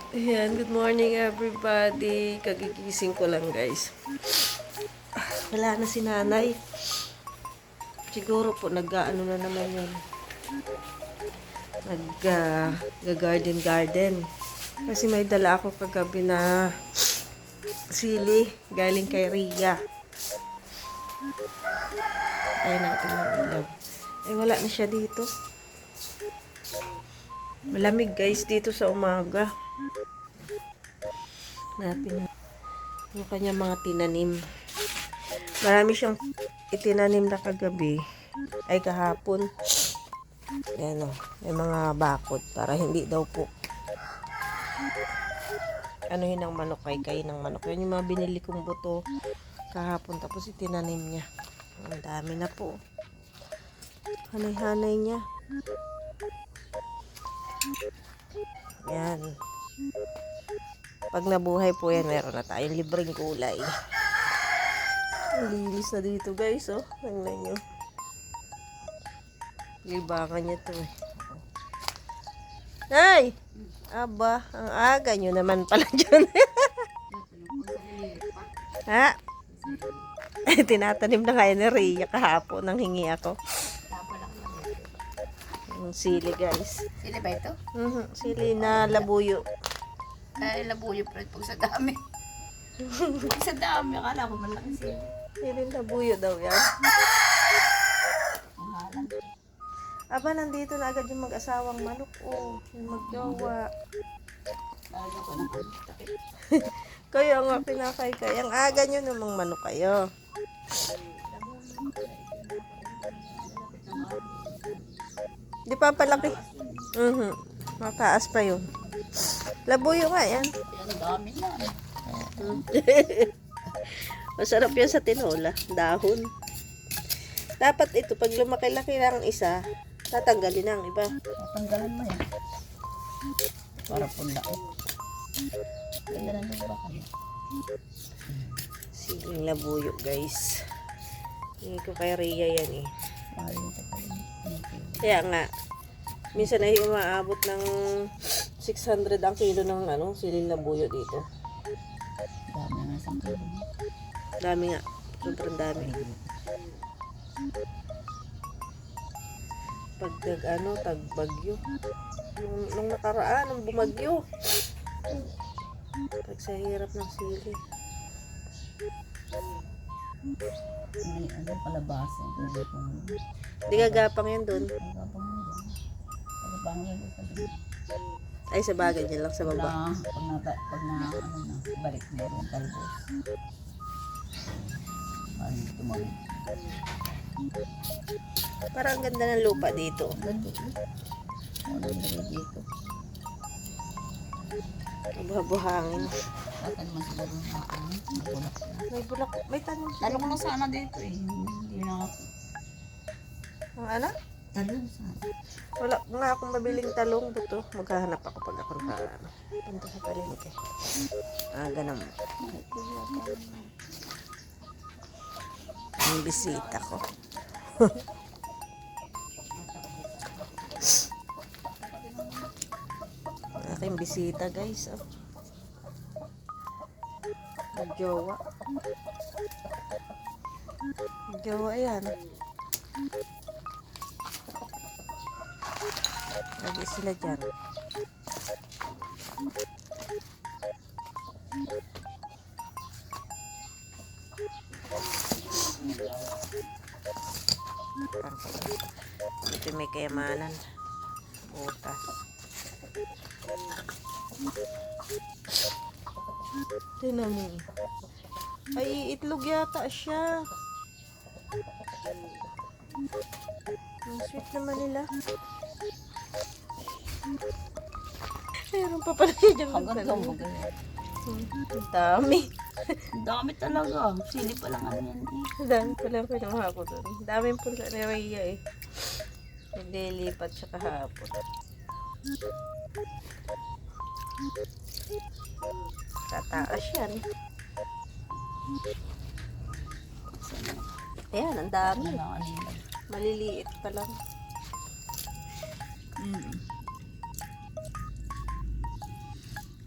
Ayan, good morning everybody. Kagigising ko lang guys. Wala na si nanay. Siguro po nag-ano na naman yun. Nag-garden. Kasi may dala ako kagabi na sili galing kay Ria. Ayun natin ang ilaw. Ay wala na siya dito. Malamig guys dito sa umaga. Natin yung kanya mga tinanim. Marami siyang itinanim na kagabi. Ay kahapon. Ayan o. May mga bakod para hindi daw po anuhin ng manok kay ng manok. Yan yung mga binili kong buto kahapon. Tapos itinanim niya. Ang dami na po. Hanay-hanay niya. Yan. Pag nabuhay po yan, meron na tayong libreng gulay. Ang linis na dito guys, oh. Tingnan nyo. Libangan niya to eh. Nay! Aba, ang aga nyo naman pala dyan. Ha? Tinatanim na kaya ni Rhea kahapon nang hingi ako. Ang sili guys. Sili ba ito? Sili na labuyo. Ay, labuyo pa rin sa dami. Sa dami, akala ko malaki sili. Sili labuyo daw yan. Ang halang. Aba, nandito na agad yung mag-asawang manok. Oh, yung magjowa. Lalo ko ng takip. Kaya nga pinakay. Ang aga nyo namang manok kayo. Di pa palaki. Mataas pa yun. Labuyo nga yan. Ang dami na. Masarap yan sa tinola. Dahon. Dapat ito, pag lumaki-laki lang isa, tatanggalin ang iba. Tanggalan mo yan. Para punda. Ganda na nung baka niya. Siling labuyo, guys. Hindi ko kay Rhea yan eh. Kaya nga, minsan ay umaabot ng 600 ang kilo ng siling labuyo dito. Dami nga sa kilo. Dami nga. Sobrang dami. Pag tagbagyo. Nung nakaraan, nung bumagyo. Pag sa hirap ng sili. May kalabasa. Di gagapang yan dun. Kalabang yan. Ay, sa bagay niya lang sa baba. Pag na, balik na yung talbos. Parang tumawid. Parang ang ganda ng lupa dito. Ganda ito. Ano na dito? Buhangin. Tatanong naman siguro na bulak. May bulak. May tanong. Talong lang sana dito eh. Hindi na ako. Ang ano? Talong sana. Wala nga akong mabiling talong buto. Maghahanap ako pag ako punta sa palengke. Ganun. Ang bisita ko. Aking bisita guys. Oh. Magjowa. Magjowa yan. Lagi sila dyan. Ito may kayamanan. Butas. Tignan mo. Ay, itlog yata siya. Ang sweet naman nila. Meron pa pala siya dyan. Hanggang mo ganyan. Ang dami. Ang dami talaga. Sili pa lang ano yan eh. Ang dami pala pinuha ko doon. Ang dami po sa Rhea eh. Naglilipat siya kahapon. Tataas yan. Ayan, ang dami. Maliliit pa lang.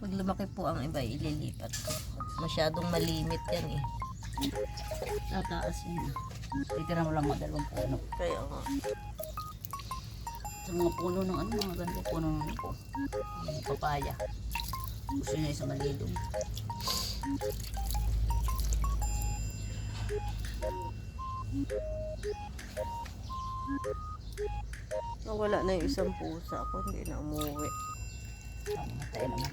Pag lumaki po ang iba, ililipat ko. Masyadong malimit yan eh. Tataas yun. Titira mo lang mga dalawang puno. Kaya nga. Sa mga puno ng ano, mga ganito puno ng ko. Papaya. Gusto niya isang malilong. Nawala na yung isang pusa ko, hindi na umuwi. Tayo naman.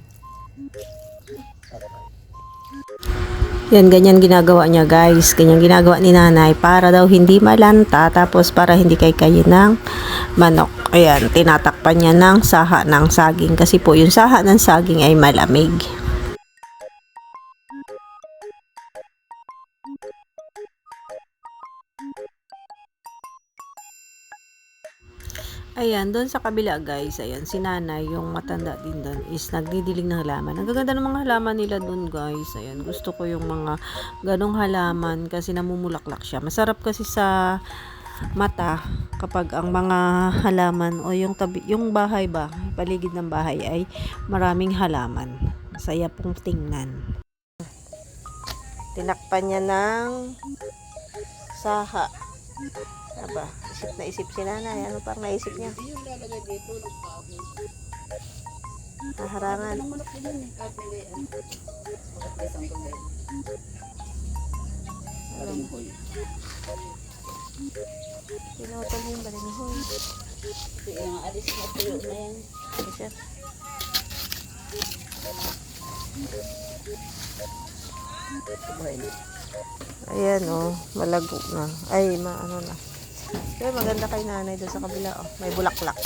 Yan, ganyan ginagawa niya guys. Ganyan ginagawa ni nanay para daw hindi malanta, tapos para hindi kay ng manok. Ayan, tinatakpan niya ng saha ng saging kasi po yung saha ng saging ay malamig. Ayan, doon sa kabila guys, ayan, si nanay, yung matanda din doon, is nagdidilig ng halaman. Ang gaganda ng mga halaman nila doon guys. Ayan, gusto ko yung mga ganong halaman kasi namumulaklak siya. Masarap kasi sa mata kapag ang mga halaman o yung tabi, yung bahay ba, paligid ng bahay ay maraming halaman. Masaya pong tingnan. Tinakpan niya ng saha. Aba, isip na isip si nanay. Ano pang naisip niya? Yung lalagay dito, Haharangan. anong manok din yun eh, kahit nagayan. Bakit may isang tugay? Alam ko yun. Pinutol yung balinghoy. Kasi yung alis na tuyo na yan. Ano siya? Ayan oh, malago na. Ay, ano na. Kaya maganda kay nanay doon sa kabila oh. May bulaklak.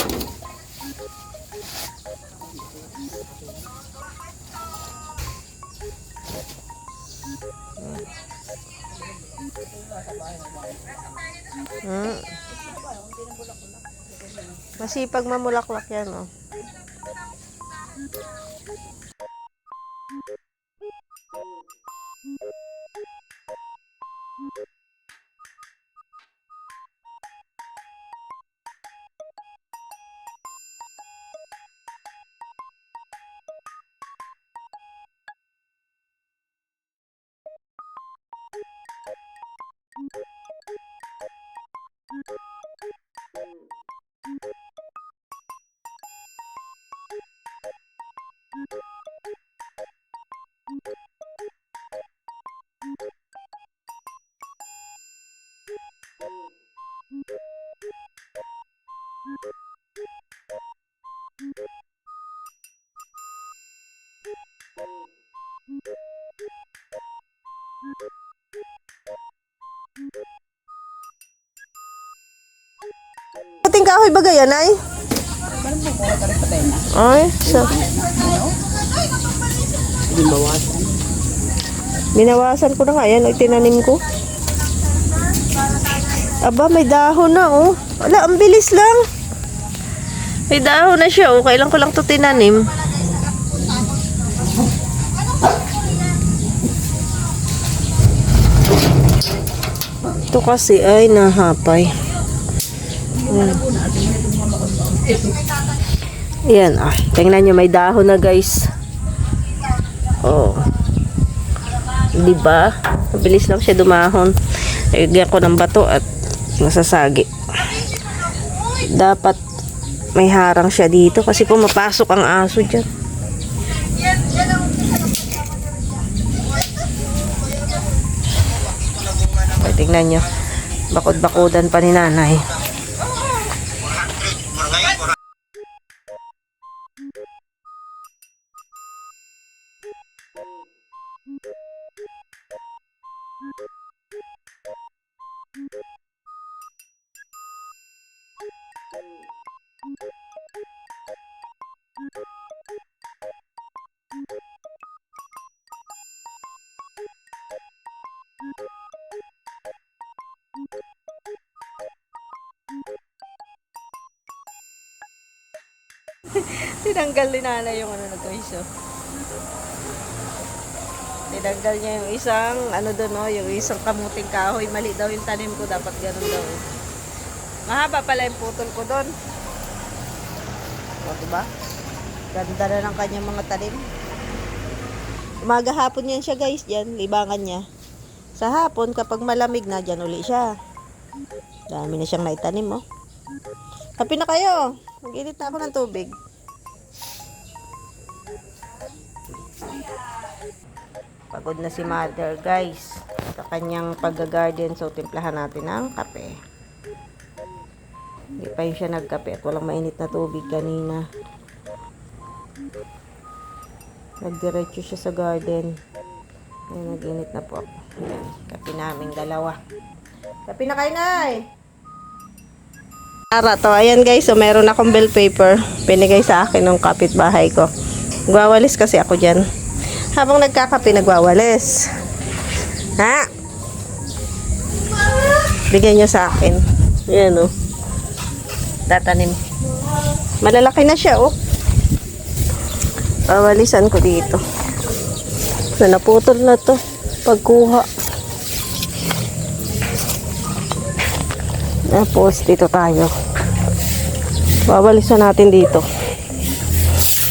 Hmm. Masipag mamulaklak yan oh. Puting kahoy ba gaya, nay? Parang po ko ka rin patay na. Ay, so. Hindi bawasan. Binawasan ko na nga yan, tinanim ko. Aba, may dahon na oh. Wala, ang bilis lang. May dahon na siya oh. Kailan ko lang to tinanim. Ito kasi ay nahapay. Yan ah. Tingnan nyo, may dahon na guys. Oh. Diba? Mabilis lang siya dumahon. Lagyan ko ng bato at masasagi. Dapat may harang siya dito kasi pumapasok ang aso dyan. Ay, tingnan nyo. Bakod-bakodan pa ni nanay. Tinanggal ni nanay yung ano na guys oh. Tinanggal niya yung isang ano doon oh, yung isang kamuting kahoy. Mali daw yung tanim ko, dapat ganun daw. Mahaba pala yung putol ko doon. O diba? Ganda na ng kanyang mga tanim. Umaga hapon yan siya guys, dyan, libangan niya. Sa hapon, kapag malamig na, dyan uli siya. Dami na siyang naitanim, oh. Kape na kayo. Mag-init na ako ng tubig. Pagod na si mother, guys. Sa kanyang pag-garden, so timplahan natin ng kape. Hindi pa yun siya nagkape at walang mainit na tubig kanina. Nagdiretso siya sa garden. Ayan, nag-init na po ako. Ayan, kape namin dalawa. Kape na kayo, Nay! Para to. Ayan guys, so meron akong bell paper. Pinigay sa akin ng kapitbahay ko. Nagwawalis kasi ako dyan. Habang nagkakape, nagwawalis. Ha? Bigyan nyo sa akin. Ayan o. Tatanim. Malalaki na siya o. Pawalisan ko dito. Naputol na to. Pagkuha. Tapos dito tayo. Babalisan natin dito.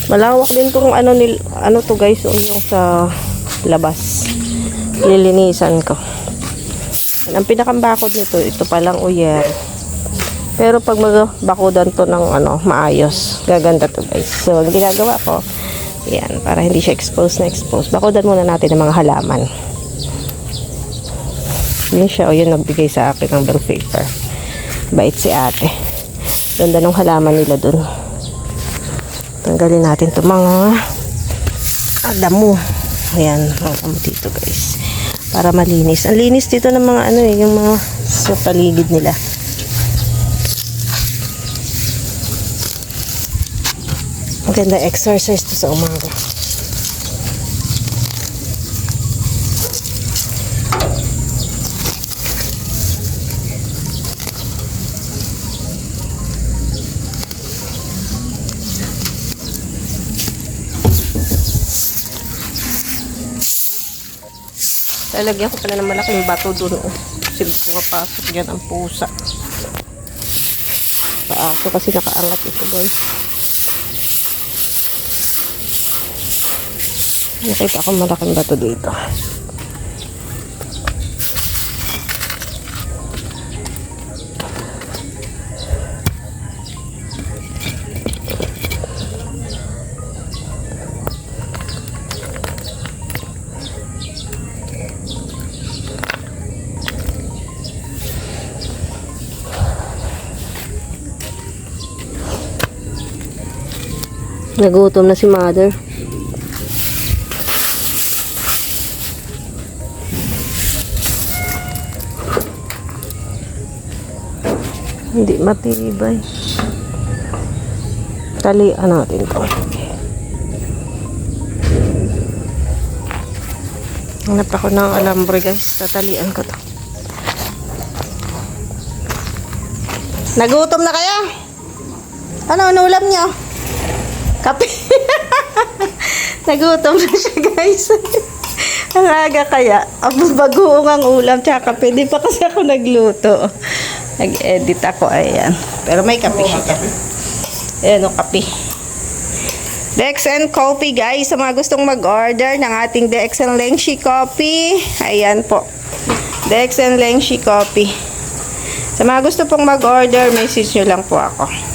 Malawak din tong ano to guys, yung sa labas. Lilinisan ko. Ang pinakambakod nito, ito palang uyer. Pero pag magbakudan to ng maayos, gaganda to guys. So, ang ginagawa ko, yan, para hindi siya exposed. Bakudan muna natin ng mga halaman. Yun siya, yun nagbigay sa akin ng bell paper. Bait si ate. Ganda ng halaman nila dun. Tanggalin natin itong mga damo. Ayan, ang dito guys. Para malinis. Ang linis dito ng mga yung mga sa paligid nila. Maganda exercise to sa umaga. Lalagyan ko pala ng malaking bato dun. Kasi pumapasok dyan ang pusa. Paaso kasi nakaangat ito guys. Nakita ako malaking bato dito. Nagutom na si mother. Hindi matibay. Talian natin to. Hanap ako ng alambre guys. Tatalian ko to. Nagutom na kayo? Ano ulam nyo? Kape. Nagutom na siya guys. Ang aga kaya. Bagoong ang ulam tsaka kape. Di pa kasi ako nagluto. Nag-edit ako. Ayan. Pero may kape siya. Ayan o kape. Dex and Coffee guys. Sa mga gustong mag-order ng ating Dex and Lengshi Coffee. Ayan po. Dex and Lengshi Coffee. Sa mga gusto pong mag-order, message nyo lang po ako.